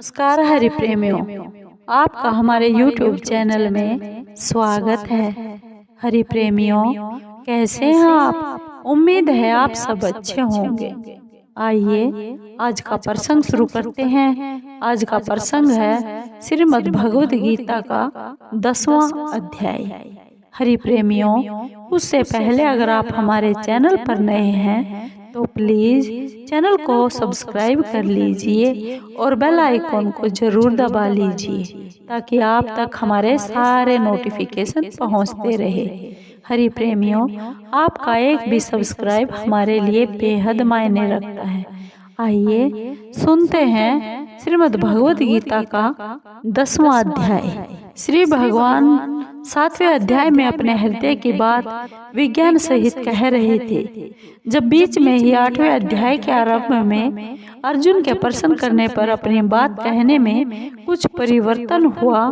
नमस्कार हरि प्रेमियों, आपका हमारे YouTube चैनल में स्वागत है। हरि प्रेमियों, कैसे हैं आप? उम्मीद है आप सब अच्छे होंगे। आइए आज का प्रसंग शुरू करते हैं। आज का प्रसंग है श्रीमद् भगवद गीता का 10वां अध्याय। हरि प्रेमियों, उससे पहले अगर आप हमारे चैनल पर नए हैं तो प्लीज चैनल को सब्सक्राइब कर लीजिए और बेल आइकॉन को जरूर दबा लीजिए ताकि आप तक हमारे सारे नोटिफिकेशन पहुंचते रहे। हरि प्रेमियों, आपका एक भी सब्सक्राइब हमारे लिए बेहद मायने रखता है। आइए सुनते हैं श्रीमद् भगवद गीता का 10वां अध्याय। श्री भगवान 7वें अध्याय में अपने हृदय की बात विज्ञान सहित कह रहे थे। जब बीच में ही 8वें अध्याय के आरंभ में अर्जुन के प्रश्न करने पर अपनी बात कहने में कुछ परिवर्तन हुआ,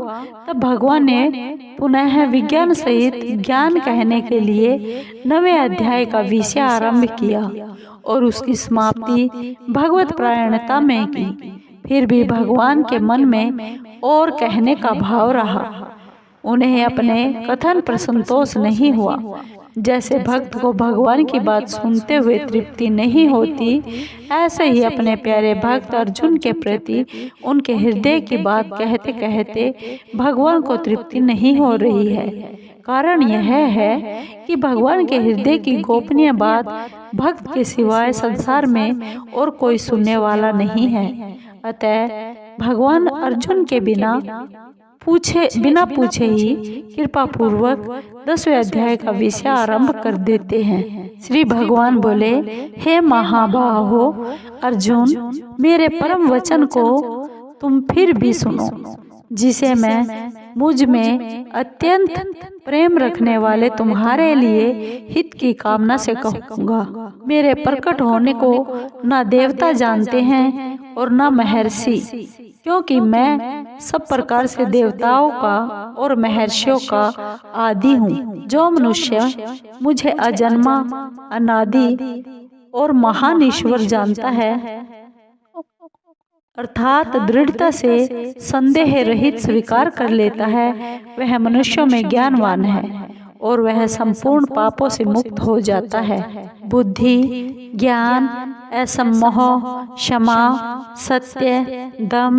तब भगवान ने पुनः विज्ञान सहित ज्ञान कहने के लिए 9वें अध्याय का विषय आरंभ किया और उसकी समाप्ति भगवत परायणता में की। फिर भी भगवान के मन में और कहने का भाव रहा। उन्हें अपने कथन पर संतोष नहीं हुआ। जैसे भक्त को भगवान की बात सुनते हुए तृप्ति नहीं होती, ऐसे ही अपने प्यारे भक्त अर्जुन के प्रति उनके हृदय की बात कहते कहते भगवान को तृप्ति नहीं हो रही है। कारण यह है कि भगवान के हृदय की गोपनीय बात भक्त के सिवाय संसार में और कोई सुनने वाला नहीं है। अतः भगवान अर्जुन के बिना पूछे ही कृपा पूर्वक 10वें अध्याय का विषय आरंभ कर देते हैं। श्री भगवान बोले, हे महाबाहो अर्जुन, मेरे परम वचन को तुम फिर भी सुनो, जिसे मैं मुझ में अत्यंत प्रेम रखने वाले तुम्हारे लिए हित की कामना से कहूँगा। मेरे प्रकट होने को न देवता जानते हैं और न महर्षि, क्योंकि मैं सब प्रकार से देवताओं का और महर्षियों का आदि हूँ। जो मनुष्य मुझे अजन्मा, अनादि और महान ईश्वर जानता है, अर्थात दृढ़ता से संदेह रहित स्वीकार कर लेता है, वह मनुष्यों में ज्ञानवान है और वह संपूर्ण पापों से मुक्त हो जाता है। बुद्धि, ज्ञान, असम्मोह, क्षमा, सत्य, दम,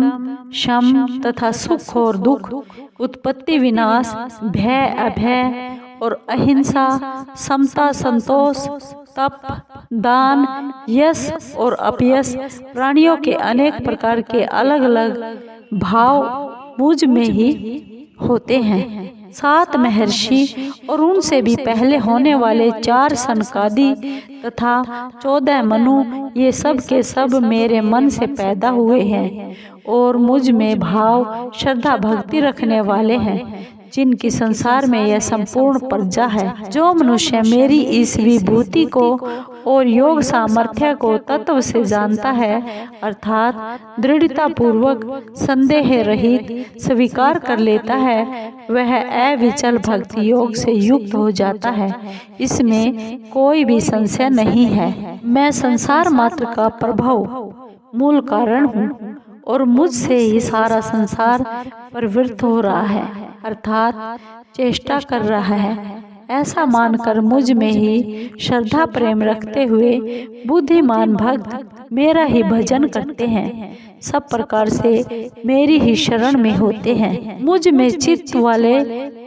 शम तथा सुख और दुख, उत्पत्ति, विनाश, भय, अभय और अहिंसा, समता, संतोष, तप, दान, यश और अपयश, प्राणियों के अनेक प्रकार के अलग अलग भाव मुझ में ही होते हैं। 7 महर्षि और उनसे भी पहले होने वाले 4 सनकादि तथा 14 मनु, ये सब के सब मेरे मन से पैदा हुए हैं और मुझ में भाव, श्रद्धा, भक्ति रखने वाले हैं, जिनकी संसार में यह संपूर्ण प्रजा है। जो मनुष्य मेरी इस विभूति को और योग सामर्थ्य को तत्व से जानता है, अर्थात दृढ़ता पूर्वक संदेह रहित स्वीकार कर लेता है, वह अविचल भक्ति योग से युक्त हो जाता है। इसमें कोई भी संशय नहीं है। मैं संसार मात्र का प्रभाव, मूल कारण हूँ और मुझसे ही सारा संसार प्रवृत्त हो रहा है, अर्थात चेष्टा कर रहा है। ऐसा मानकर मुझ में ही श्रद्धा प्रेम रखते हुए बुद्धिमान भक्त मेरा ही भजन करते हैं, सब प्रकार से मेरी ही शरण में होते हैं। मुझ में चित्त वाले,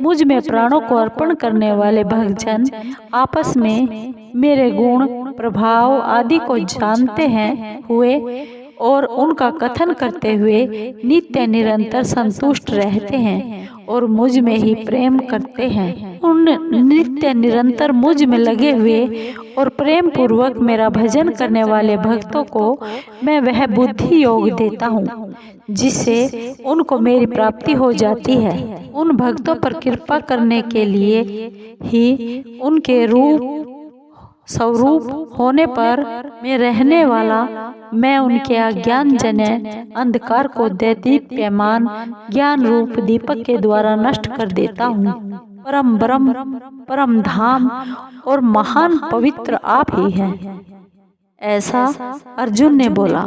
मुझ में प्राणों को अर्पण करने वाले भक्तजन आपस में मेरे गुण, प्रभाव आदि को जानते हैं हुए और उनका कथन करते हुए नित्य निरंतर संतुष्ट रहते हैं और मुझ में ही प्रेम करते हैं। उन नित्य निरंतर मुझ में लगे हुए और प्रेम पूर्वक मेरा भजन करने वाले भक्तों को मैं वह बुद्धि योग देता हूँ, जिससे उनको मेरी प्राप्ति हो जाती है। उन भक्तों पर कृपा करने के लिए ही उनके रूप स्वरूप होने पर मैं रहने वाला, मैं उनके अज्ञान जन्य अंधकार को दैदीप्यमान ज्ञान रूप दीपक के द्वारा नष्ट कर देता हूँ। परम ब्रह्म, परम धाम और महान पवित्र आप ही हैं। ऐसा अर्जुन ने बोला,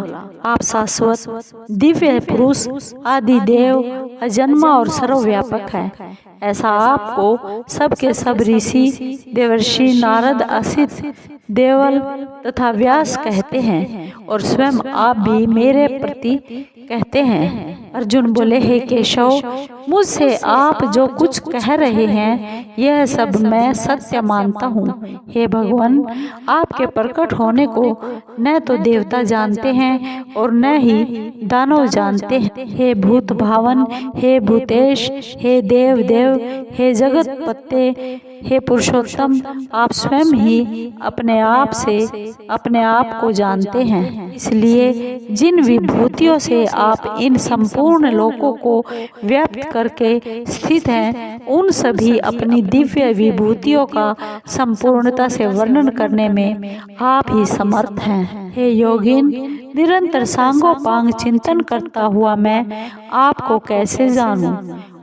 आप शाश्वत दिव्य पुरुष, आदि देव, अजन्मा और सर्वव्यापक है। ऐसा आपको सबके सब ऋषि, देवर्षि, नारद, असित, देवल तथा व्यास कहते हैं और स्वयं आप भी मेरे प्रति कहते हैं। अर्जुन बोले, हे केशव, मुझसे आप जो कुछ कह रहे हैं यह सब मैं सत्य मानता हूँ। हे भगवान, आपके प्रकट होने को न तो देवता जानते हैं और न ही दानव जानते हैं। हे भूत भावन, हे भूतेश, हे देव देव, हे जगत पते, हे पुरुषोत्तम, आप स्वयं ही अपने आप से अपने आप को जानते हैं। इसलिए जिन विभूतियों से आप इन संपूर्ण लोकों को व्याप्त करके स्थित हैं, उन सभी अपनी दिव्य विभूतियों का संपूर्णता से वर्णन करने में आप ही समर्थ हैं। हे योगिन, निरंतर सांगोपांग चिंतन करता हुआ मैं आपको कैसे जानूं?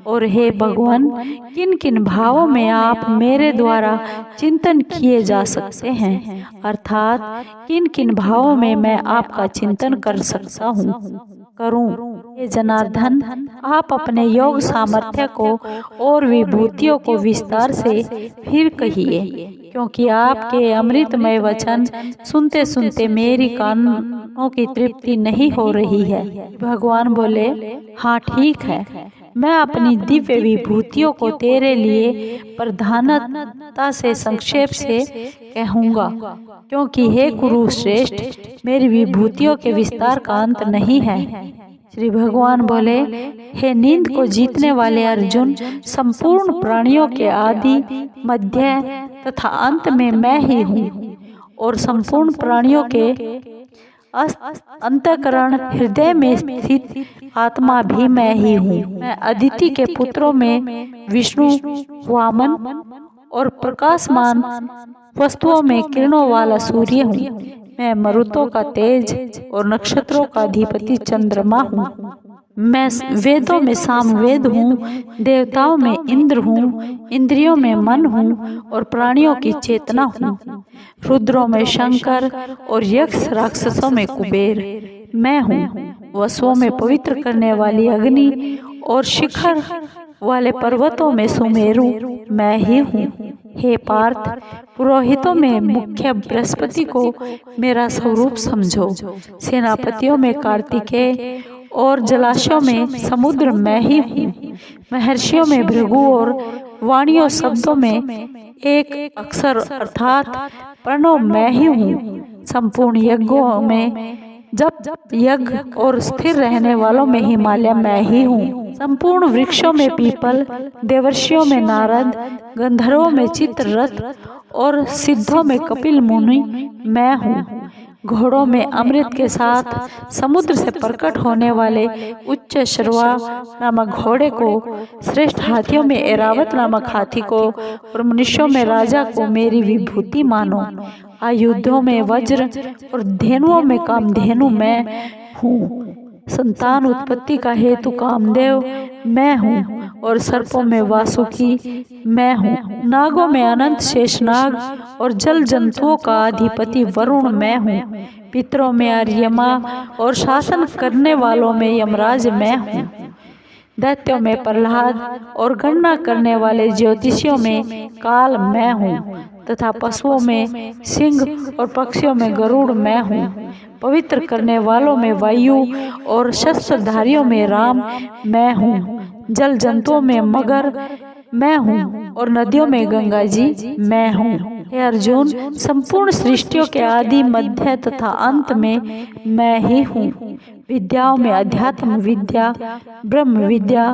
और हे भगवान, किन किन भावों में आप मेरे द्वारा चिंतन किए जा सकते हैं, अर्थात किन किन भावों में मैं आपका चिंतन कर सकता हूँ करूं? हे जनार्दन, आप अपने योग सामर्थ्य को और विभूतियों को विस्तार से फिर कहिए, क्योंकि आपके अमृतमय वचन सुनते सुनते मेरी कानों की तृप्ति नहीं हो रही है। भगवान बोले, हाँ ठीक है, मैं अपनी दिव्य विभूतियों को तेरे लिए प्रधानता से संक्षेप से कहूँगा, क्योंकि हे कुरु श्रेष्ठ, मेरी विभूतियों के विस्तार का अंत नहीं है। श्री भगवान बोले, हे नींद को जीतने वाले अर्जुन, संपूर्ण प्राणियों के आदि, मध्य तथा अंत में मैं ही हूँ और संपूर्ण प्राणियों के अंतःकरण हृदय में स्थित आत्मा भी मैं ही हूँ। मैं अदिति के पुत्रों में विष्णु, वामन और प्रकाशमान वस्तुओं में किरणों वाला सूर्य हूँ। मैं मरुतों का तेज और नक्षत्रों का अधिपति चंद्रमा हूँ। मैं वेदों में सामवेद हूँ, देवताओं में इंद्र हूँ, इंद्रियों में मन हूँ और प्राणियों की चेतना हूँ। रुद्रों में शंकर और यक्ष राक्षसों में कुबेर मैं हूँ। वसुओं में पवित्र करने वाली अग्नि और शिखर वाले पर्वतों में सुमेरु मैं ही हूँ। हे पार्थ, पुरोहितों में मुख्य बृहस्पति को मेरा स्वरूप समझो। सेनापतियों में कार्तिकेय और जलाशयों में समुद्र मैं ही हूँ। महर्षियों में भृगु और वाणियों शब्दों में एक अक्षर अर्थात प्रणव मैं ही हूँ। संपूर्ण यज्ञों में जप यज्ञ और स्थिर रहने वालों में हिमालय मैं ही हूँ। संपूर्ण वृक्षों में पीपल, देवर्षियों में नारद, गंधर्वों में चित्ररथ और सिद्धों में कपिल मुनि मैं हूँ। घोड़ों में अमृत के साथ समुद्र से प्रकट होने वाले उच्च श्रवा नामक घोड़े को, श्रेष्ठ हाथियों में ऐरावत नामक हाथी को और मनुष्यों में राजा को मेरी विभूति मानो। आयुधों में वज्र और धेनुओं में कामधेनु मैं हूँ। संतान उत्पत्ति का हेतु कामदेव मैं हूँ और सर्पों में वासुकी मैं हूँ। नागों में अनंत शेषनाग और जल जंतुओं का अधिपति वरुण मैं हूँ। पितरों में आर्यमा और शासन करने वालों में यमराज मैं हूँ। दैत्यों में प्रहलाद और गणना करने वाले ज्योतिषियों में काल मैं हूँ तथा पशुओं में सिंह और पक्षियों में गरुड़ मैं हूँ। पवित्र करने वालों में वायु और शस्त्रधारियों में राम मैं हूँ। जल जंतुओं में मगर मैं हूँ और नदियों में गंगा जी मैं हूँ। हे अर्जुन, संपूर्ण सृष्टियों के आदि, मध्य तथा अंत में मैं ही हूँ। विद्याओं में अध्यात्म विद्या, ब्रह्म विद्या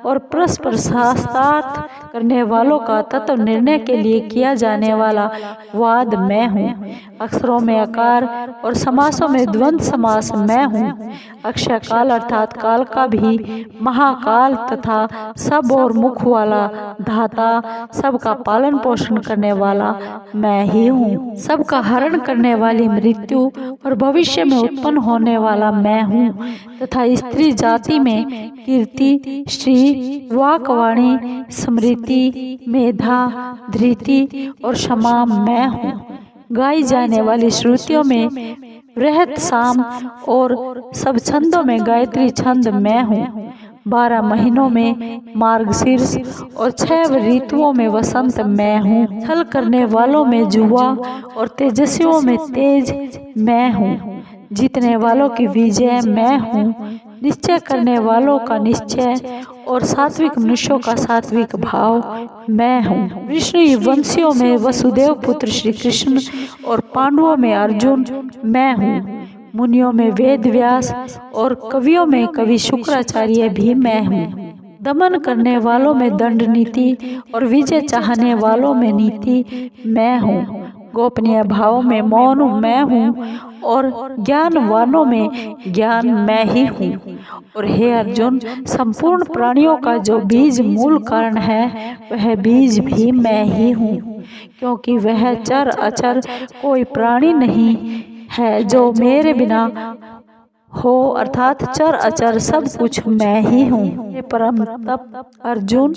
और परस्पर शास्त्रार्थ करने वालों का तत्व निर्णय के लिए किया जाने वाला वाद मैं हूँ। अक्षरों में आकार और समासों में द्वंद्व समास मैं हूँ। अक्षय काल अर्थात काल का भी महाकाल तथा सब और मुख वाला धाता, सबका पालन पोषण करने वाला मैं ही हूँ। सबका हरण करने वाली मृत्यु और भविष्य में उत्पन्न होने वाला मैं हूँ तथा स्त्री जाति में कीर्ति, श्री, वाक्वाणी, स्मृति, मेधा, धृति और क्षमा मैं हूँ। गाई जाने वाली श्रुतियों में वृहत साम और सब छंदों में गायत्री छंद मैं हूँ। 12 महीनों में मार्गशीर्ष और 6 ऋतुओं में वसंत मैं हूँ। छल करने वालों में जुआ और तेजस्वियों में तेज मैं हूँ। जीतने वालों की विजय मैं हूँ। निश्चय करने वालों का निश्चय और सात्विक मनुष्यों का सात्विक भाव मैं हूँ। विष्णु वंशियों में वसुदेव पुत्र श्री कृष्ण और पांडवों में अर्जुन मैं हूँ। मुनियों में वेद व्यास और कवियों में कवि शुक्राचार्य भी मैं हूँ। दमन करने वालों में दंड नीति और विजय चाहने वालों में नीति मैं हूँ। गोपनीय भावों में मौन मैं हूँ और ज्ञानवानों में ज्ञान मैं ही हूँ। और हे अर्जुन, संपूर्ण प्राणियों का जो बीज मूल कारण है वह बीज भी मैं ही हूँ, क्योंकि वह चर अचर कोई प्राणी नहीं है जो मेरे बिना हो, अर्थात चर अचर सब कुछ मैं ही हूँ। हे परम तप अर्जुन,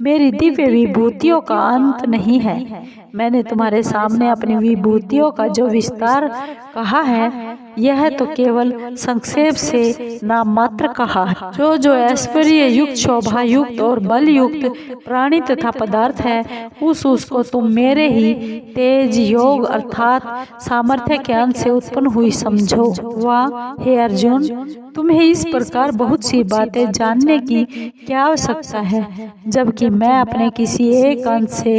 मेरी दिव्य विभूतियों का अंत नहीं है। मैंने तुम्हारे सामने अपनी विभूतियों का जो विस्तार कहा है यह तो केवल संक्षेप से नाम मात्र कहा है। जो ऐश्वर्य युक्त, शोभा युक्त और बल युक्त प्राणी तथा पदार्थ है उसको तुम मेरे ही तेज योग अर्थात सामर्थ्य के अंश से उत्पन्न हुई समझो। वाह हे अर्जुन, तुम्हें इस प्रकार बहुत सी बातें जानने की क्या आवश्यकता है, जबकि मैं अपने किसी एक अंश से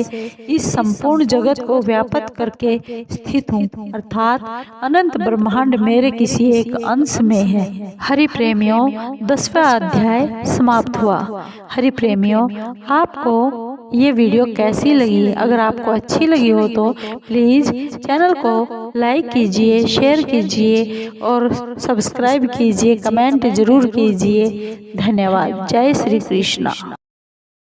इस संपूर्ण जगत को व्याप्त करके स्थित हूँ, अर्थात अनंत ब्रह्मांड मेरे किसी एक अंश में है। हरि प्रेमियों, 10वां अध्याय समाप्त हुआ। हरि प्रेमियों, आपको ये वीडियो कैसी लगी? अगर आपको अच्छी लगी हो तो प्लीज़ चैनल को लाइक कीजिए, शेयर कीजिए और सब्सक्राइब कीजिए, कमेंट जरूर कीजिए। धन्यवाद। जय श्री कृष्णा।